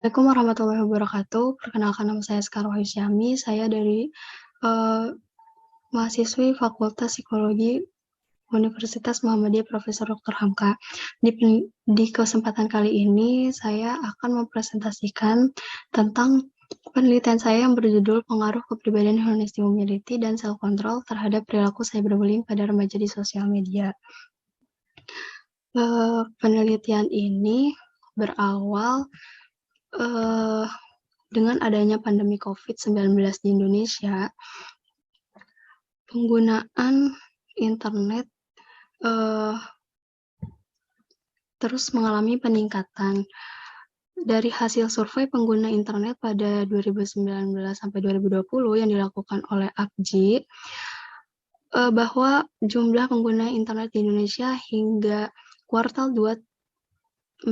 Assalamualaikum warahmatullahi wabarakatuh. Perkenalkan nama saya Sekar Wahyusyami. Saya dari mahasiswi Fakultas Psikologi Universitas Muhammadiyah Profesor Dr. Hamka. Di kesempatan kali ini saya akan mempresentasikan tentang penelitian saya yang berjudul Pengaruh Kepribadian Honesty Humility dan Self Control terhadap perilaku cyberbullying pada remaja di sosial media. Penelitian ini berawal dengan adanya pandemi COVID-19 di Indonesia, penggunaan internet terus mengalami peningkatan. Dari hasil survei pengguna internet pada 2019 sampai 2020 yang dilakukan oleh APJI, bahwa jumlah pengguna internet di Indonesia hingga kuartal 2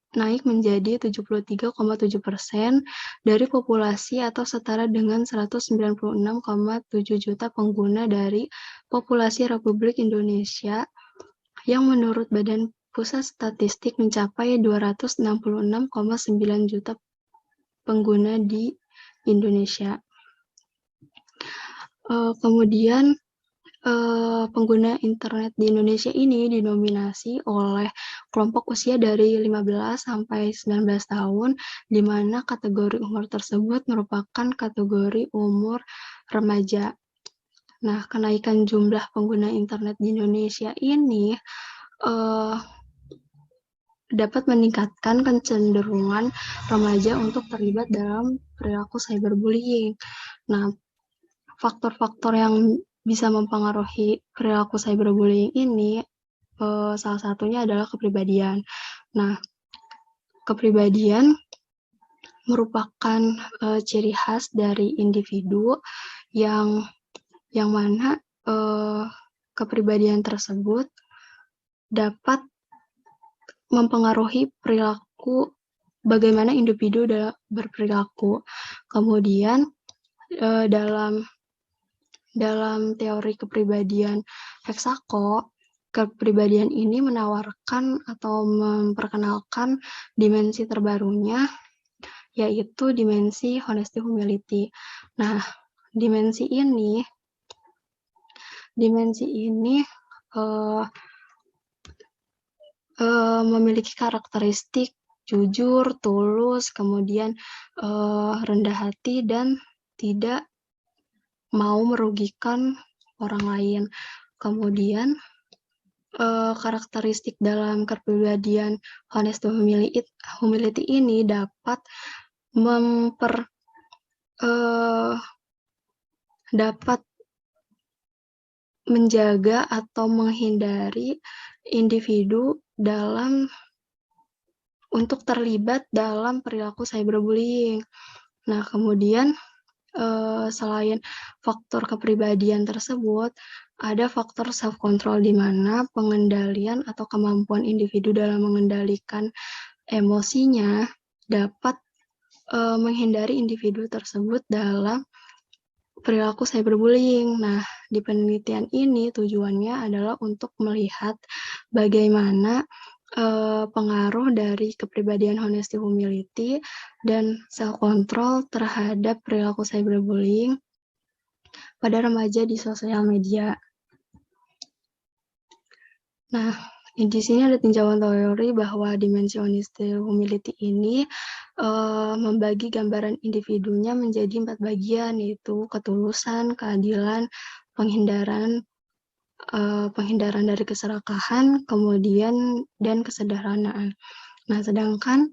naik menjadi 73,7% dari populasi atau setara dengan 196,7 juta pengguna dari populasi Republik Indonesia yang menurut Badan Pusat Statistik mencapai 266,9 juta pengguna di Indonesia. Kemudian pengguna internet di Indonesia ini didominasi oleh kelompok usia dari 15 sampai 19 tahun, di mana kategori umur tersebut merupakan kategori umur remaja. Nah, kenaikan jumlah pengguna internet di Indonesia ini dapat meningkatkan kecenderungan remaja untuk terlibat dalam perilaku cyberbullying. Nah, faktor-faktor yang bisa mempengaruhi perilaku cyberbullying ini salah satunya adalah kepribadian. Nah, kepribadian merupakan ciri khas dari individu yang mana kepribadian tersebut dapat mempengaruhi perilaku, bagaimana individu berperilaku. Kemudian dalam teori kepribadian Hexaco, kepribadian ini menawarkan atau memperkenalkan dimensi terbarunya, yaitu dimensi honesty humility. Nah, dimensi ini memiliki karakteristik jujur, tulus, kemudian rendah hati, dan tidak mau merugikan orang lain. Kemudian karakteristik dalam kepribadian honesty humility ini dapat menjaga atau menghindari individu untuk terlibat dalam perilaku cyberbullying. Nah, kemudian selain faktor kepribadian tersebut, ada faktor self-control di mana pengendalian atau kemampuan individu dalam mengendalikan emosinya dapat menghindari individu tersebut dalam perilaku cyberbullying. Nah, di penelitian ini tujuannya adalah untuk melihat bagaimana pengaruh dari kepribadian honesty humility dan self-control terhadap perilaku cyberbullying pada remaja di sosial media. Nah, di sini ada tinjauan teori bahwa dimensi honesty humility ini membagi gambaran individunya menjadi 4 bagian, yaitu ketulusan, keadilan, penghindaran dari keserakahan, kemudian dan kesederhanaan. Nah, sedangkan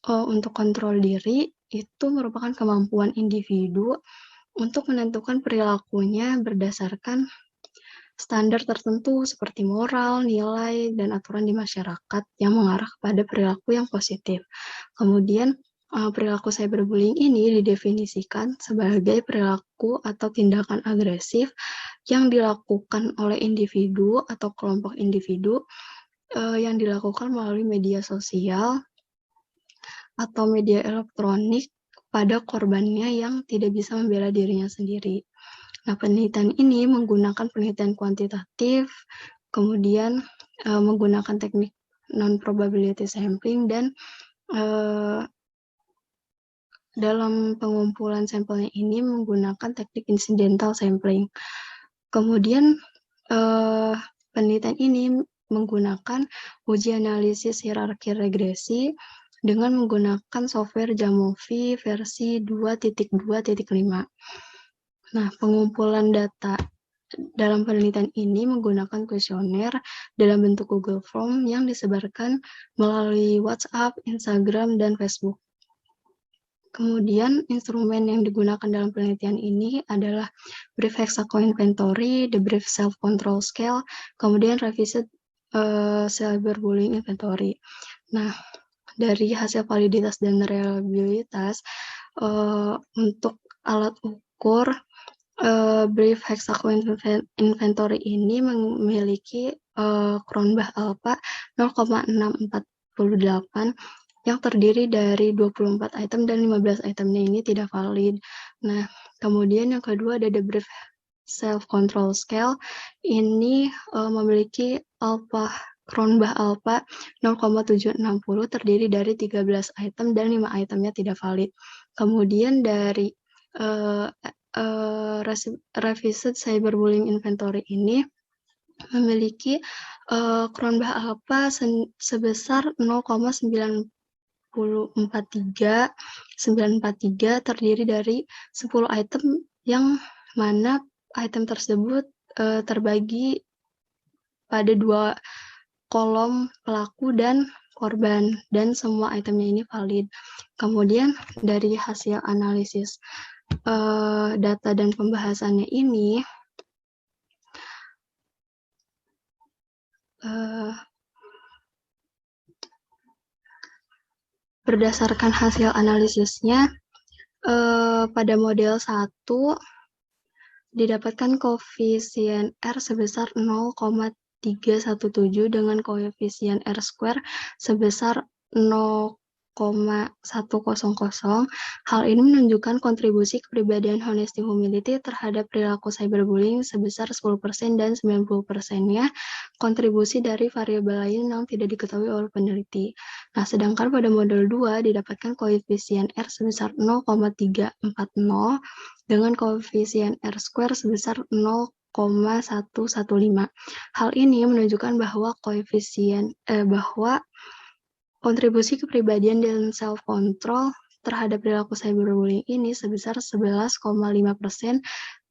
untuk kontrol diri itu merupakan kemampuan individu untuk menentukan perilakunya berdasarkan standar tertentu seperti moral, nilai, dan aturan di masyarakat yang mengarah kepada perilaku yang positif. Kemudian perilaku cyberbullying ini didefinisikan sebagai perilaku atau tindakan agresif yang dilakukan oleh individu atau kelompok individu yang dilakukan melalui media sosial atau media elektronik pada korbannya yang tidak bisa membela dirinya sendiri. Nah, penelitian ini menggunakan penelitian kuantitatif, kemudian menggunakan teknik non-probability sampling, dan dalam pengumpulan sampelnya ini menggunakan teknik incidental sampling. Kemudian penelitian ini menggunakan uji analisis hierarki regresi dengan menggunakan software Jamovi versi 2.2.5. Nah, pengumpulan data dalam penelitian ini menggunakan kuesioner dalam bentuk Google Form yang disebarkan melalui WhatsApp, Instagram, dan Facebook. Kemudian, instrumen yang digunakan dalam penelitian ini adalah Brief Hexaco Inventory, the Brief Self-Control Scale, kemudian Revised Cyberbullying Inventory. Nah, dari hasil validitas dan reliabilitas, untuk alat ukur Brief Hexaco Inventory ini memiliki Cronbach alpha 0,648 yang terdiri dari 24 item dan 15 itemnya ini tidak valid. Nah, kemudian yang kedua ada the Brief Self-Control Scale. Ini memiliki Cronbach alpha 0,760 terdiri dari 13 item dan 5 itemnya tidak valid. Kemudian dari Revised Cyberbullying Inventory ini memiliki Cronbach alpha sebesar 0,943 terdiri dari 10 item yang mana item tersebut terbagi pada 2 kolom pelaku dan korban, dan semua itemnya ini valid. Kemudian dari hasil analisis data dan pembahasannya ini, berdasarkan hasil analisisnya, pada model 1 didapatkan koefisien R sebesar 0,317 dengan koefisien R square sebesar 0,100. Hal ini menunjukkan kontribusi kepribadian honesty humility terhadap perilaku cyberbullying sebesar 10% dan 90%-nya kontribusi dari variabel lain yang tidak diketahui oleh peneliti. Nah, sedangkan pada model 2 didapatkan koefisien R sebesar 0,340 dengan koefisien R square sebesar 0,115. Hal ini menunjukkan bahwa kontribusi kepribadian dan self-control terhadap perilaku cyberbullying ini sebesar 11,5%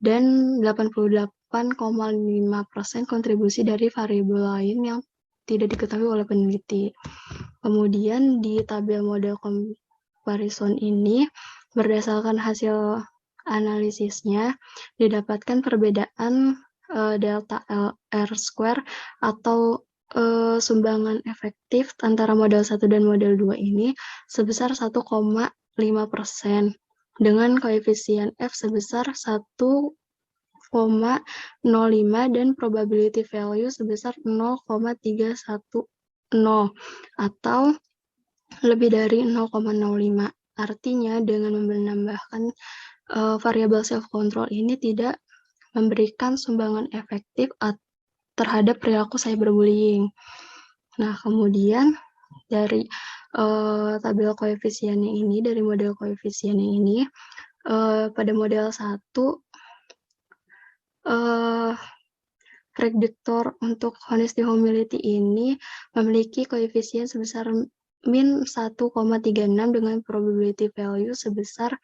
dan 88,5% kontribusi dari variabel lain yang tidak diketahui oleh peneliti. Kemudian di tabel model comparison ini, berdasarkan hasil analisisnya, didapatkan perbedaan delta R square atau sumbangan efektif antara model 1 dan model 2 ini sebesar 1,5% dengan koefisien F sebesar 1,05 dan probability value sebesar 0,310 atau lebih dari 0,05. Artinya dengan menambahkan variabel self-control ini tidak memberikan sumbangan efektif terhadap perilaku cyberbullying. Nah, kemudian dari tabel koefisiennya ini, dari model koefisiennya ini, pada model 1, prediktor untuk honesty humility ini memiliki koefisien sebesar min 1,36 dengan probability value sebesar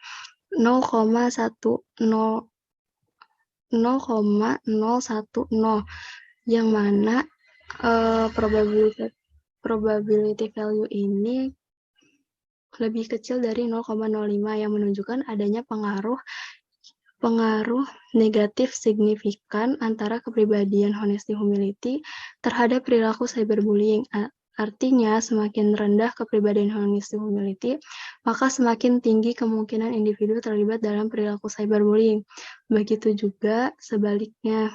0,010, yang mana probability value ini lebih kecil dari 0,05 yang menunjukkan adanya pengaruh negatif signifikan antara kepribadian honesty humility terhadap perilaku cyberbullying. Artinya, semakin rendah kepribadian honesty humility, maka semakin tinggi kemungkinan individu terlibat dalam perilaku cyberbullying. Begitu juga sebaliknya,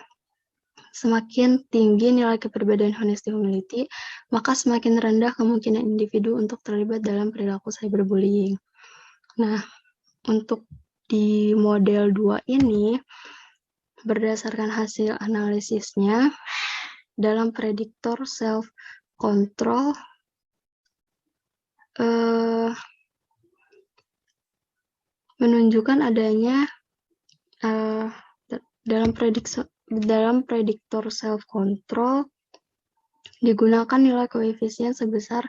semakin tinggi nilai kepribadian honesty humility, maka semakin rendah kemungkinan individu untuk terlibat dalam perilaku cyberbullying. Nah, untuk di model 2 ini, berdasarkan hasil analisisnya, dalam prediktor self-control, menunjukkan adanya dalam prediktor self-control digunakan nilai koefisien sebesar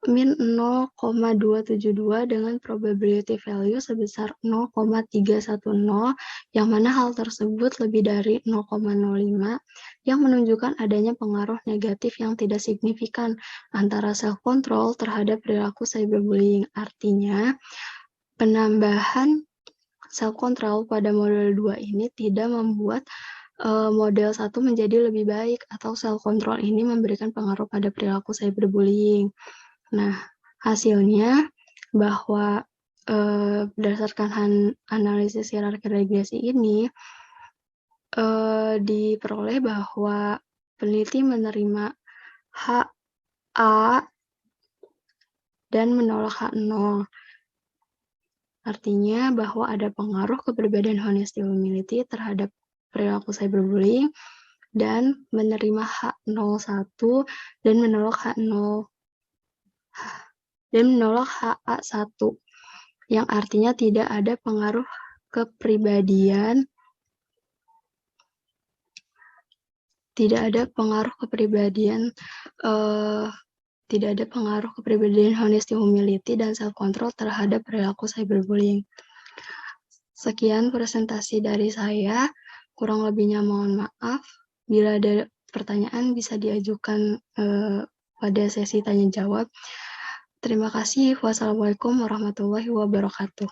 min 0,272 dengan probability value sebesar 0,310, yang mana hal tersebut lebih dari 0,05, yang menunjukkan adanya pengaruh negatif yang tidak signifikan antara self-control terhadap perilaku cyberbullying. Artinya, penambahan self-control pada model 2 ini tidak membuat model 1 menjadi lebih baik, atau self-control ini memberikan pengaruh pada perilaku cyberbullying. Nah, hasilnya bahwa berdasarkan analisis hierarki regresi ini diperoleh bahwa peneliti menerima HA dan menolak H0. Artinya bahwa ada pengaruh kepribadian honesty humility terhadap perilaku cyberbullying, dan menerima H01 dan menolak H0 dan menolak HA1, yang artinya tidak ada pengaruh kepribadian honesty humility dan self control terhadap perilaku cyberbullying. Sekian presentasi dari saya, kurang lebihnya mohon maaf. Bila ada pertanyaan bisa diajukan pada sesi tanya jawab. Terima kasih. Wassalamualaikum warahmatullahi wabarakatuh.